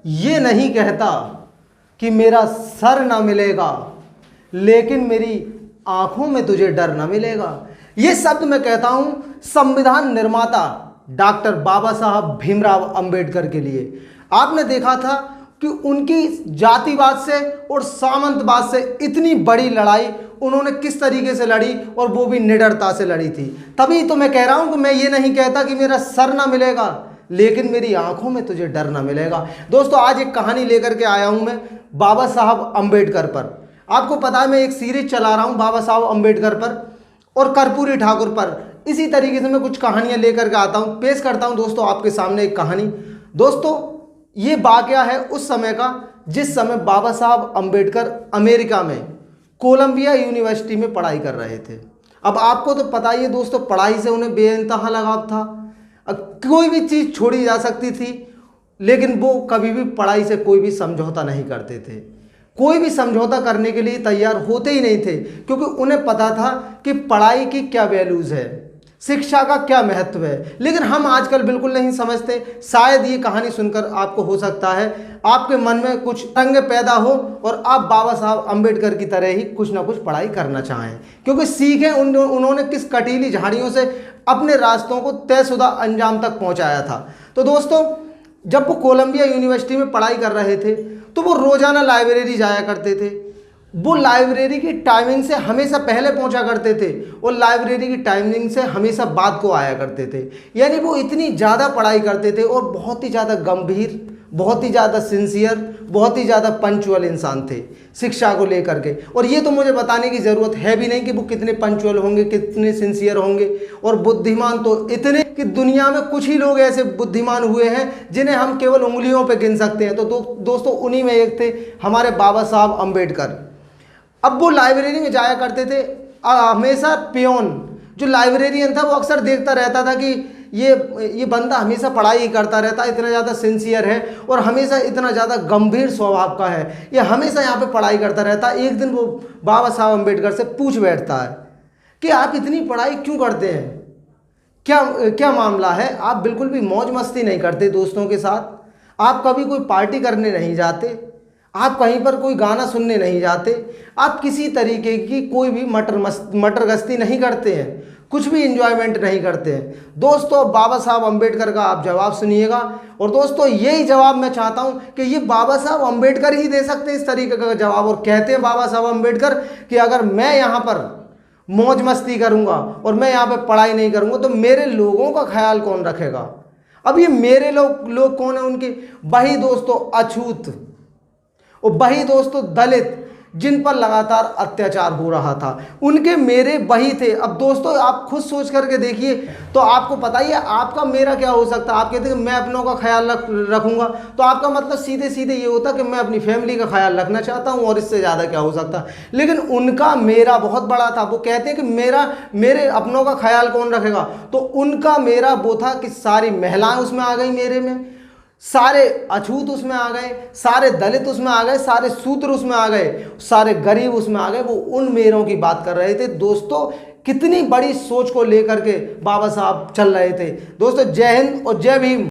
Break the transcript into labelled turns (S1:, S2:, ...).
S1: ये नहीं कहता कि मेरा सर ना मिलेगा, लेकिन मेरी आंखों में तुझे डर ना मिलेगा। ये शब्द मैं कहता हूं संविधान निर्माता डॉक्टर बाबा साहब भीमराव अंबेडकर के लिए। आपने देखा था कि उनकी जातिवाद से और सामंतवाद से इतनी बड़ी लड़ाई उन्होंने किस तरीके से लड़ी, और वो भी निडरता से लड़ी थी। तभी तो मैं कह रहा हूं कि मैं ये नहीं कहता कि मेरा सर ना मिलेगा, लेकिन मेरी आंखों में तुझे डर ना मिलेगा। दोस्तों, आज एक कहानी लेकर के आया हूं मैं बाबा साहब अंबेडकर पर। आपको पता है मैं एक सीरीज चला रहा हूं बाबा साहब अंबेडकर पर और कर्पूरी ठाकुर पर। इसी तरीके से मैं कुछ कहानियां लेकर के आता हूं, पेश करता हूं दोस्तों आपके सामने एक कहानी। दोस्तों, ये वाकया है उस समय का जिस समय बाबा साहब अंबेडकर अमेरिका में कोलंबिया यूनिवर्सिटी में पढ़ाई कर रहे थे। अब आपको तो पता ही है दोस्तों, पढ़ाई से उन्हें बेइंतहा लगाव था। कोई भी चीज़ छोड़ी जा सकती थी, लेकिन वो कभी भी पढ़ाई से कोई भी समझौता नहीं करते थे। कोई भी समझौता करने के लिए तैयार होते ही नहीं थे, क्योंकि उन्हें पता था कि पढ़ाई की क्या वैल्यूज़ है, शिक्षा का क्या महत्व है। लेकिन हम आजकल बिल्कुल नहीं समझते। शायद ये कहानी सुनकर आपको हो सकता है आपके मन में कुछ रंग पैदा हो और आप बाबा साहब अंबेडकर की तरह ही कुछ ना कुछ पढ़ाई करना चाहें, क्योंकि सीखें उन्होंने किस कटीली झाड़ियों से अपने रास्तों को तयशुदा अंजाम तक पहुंचाया था। तो दोस्तों, जब वो कोलंबिया यूनिवर्सिटी में पढ़ाई कर रहे थे तो वो रोज़ाना लाइब्रेरी जाया करते थे। वो लाइब्रेरी की टाइमिंग से हमेशा पहले पहुंचा करते थे और लाइब्रेरी की टाइमिंग से हमेशा बाद को आया करते थे। यानी वो इतनी ज़्यादा पढ़ाई करते थे और बहुत ही ज़्यादा गंभीर, बहुत ही ज़्यादा सिंसियर, बहुत ही ज़्यादा पंचुअल इंसान थे शिक्षा को लेकर के। और ये तो मुझे बताने की ज़रूरत है भी नहीं कि वो कितने पंचुअल होंगे, कितने सिंसियर होंगे, और बुद्धिमान तो इतने कि दुनिया में कुछ ही लोग ऐसे बुद्धिमान हुए हैं जिन्हें हम केवल उंगलियों पे गिन सकते हैं। तो दोस्तों, उन्हीं में एक थे हमारे बाबा साहब अंबेडकर। अब वो लाइब्रेरी में जाया करते थे। हमेशा पियोन जो लाइब्रेरियन था वो अक्सर देखता रहता था कि ये बंदा हमेशा पढ़ाई ही करता रहता है, इतना ज़्यादा सिंसियर है और हमेशा इतना ज़्यादा गंभीर स्वभाव का है, ये हमेशा यहाँ पे पढ़ाई करता रहता है। एक दिन वो बाबा साहब अंबेडकर से पूछ बैठता है कि आप इतनी पढ़ाई क्यों करते हैं, क्या मामला है? आप बिल्कुल भी मौज मस्ती नहीं करते दोस्तों के साथ, आप कभी कोई पार्टी करने नहीं जाते, आप कहीं पर कोई गाना सुनने नहीं जाते, आप किसी तरीके की कोई भी मटर गश्ती नहीं करते हैं, कुछ भी इंजॉयमेंट नहीं करते हैं। दोस्तों, बाबा साहब अंबेडकर का आप जवाब सुनिएगा। और दोस्तों, यही जवाब मैं चाहता हूं कि ये बाबा साहब अंबेडकर ही दे सकते हैं इस तरीके का जवाब। और कहते हैं बाबा साहब अंबेडकर कि अगर मैं यहाँ पर मौज मस्ती करूँगा और मैं यहाँ पर पढ़ाई नहीं करूँगा तो मेरे लोगों का ख्याल कौन रखेगा? अब ये मेरे लोग कौन है उनके? वही दोस्तों अछूत, और वही दोस्तों दलित जिन पर लगातार अत्याचार हो रहा था, उनके मेरे वही थे। अब दोस्तों, आप खुद सोच करके देखिए तो आपको पता ही है आपका मेरा क्या हो सकता है। आप कहते हैं कि मैं अपनों का ख्याल रखूंगा, तो आपका मतलब सीधे सीधे ये होता कि मैं अपनी फैमिली का ख्याल रखना चाहता हूं, और इससे ज़्यादा क्या हो सकता। लेकिन उनका मेरा बहुत बड़ा था। वो कहते हैं कि मेरे अपनों का ख्याल कौन रखेगा, तो उनका मेरा वो था कि सारी महिलाएं उसमें आ गई मेरे में, सारे अछूत उसमें आ गए, सारे दलित उसमें आ गए, सारे शूद्र उसमें आ गए, सारे गरीब उसमें आ गए। वो उन मेरों की बात कर रहे थे। दोस्तों, कितनी बड़ी सोच को लेकर के बाबा साहब चल रहे थे। दोस्तों, जय हिंद और जय भीम।